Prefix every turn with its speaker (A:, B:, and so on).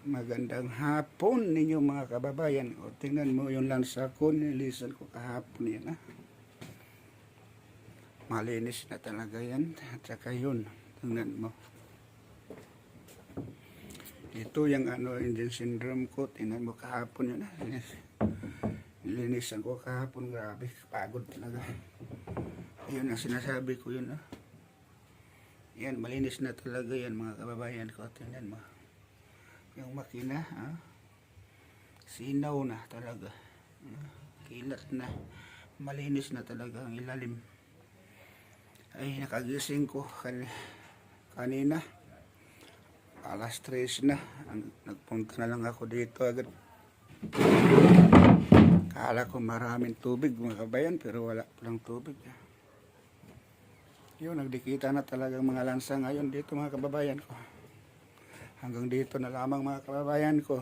A: Magandang hapon ninyo mga kababayan. O, tingnan mo yung lansa ko, nilisan ko kahapon yan. Malinis na talaga yan. At saka yun, tingnan mo. Ito yung Indian syndrome ko. Tingnan mo kahapon yun. Nilinisan ko kahapon. Grabe, pagod talaga. Ayun ang sinasabi ko yun. Yan, malinis na talaga yan mga kababayan ko. Tingnan mo. Yung makina, sinaw na talaga. Kilat na. Malinis na talaga ang ilalim. Ay, nakagising ko kanina. Alas 3 na. Nagpunta na lang ako dito agad. Kala ko maraming tubig mga kabayan, pero wala palang tubig. Yun, nagdikita na talagang mga lansa ngayon dito mga kababayan ko. Hanggang dito na lamang mga kababayan ko.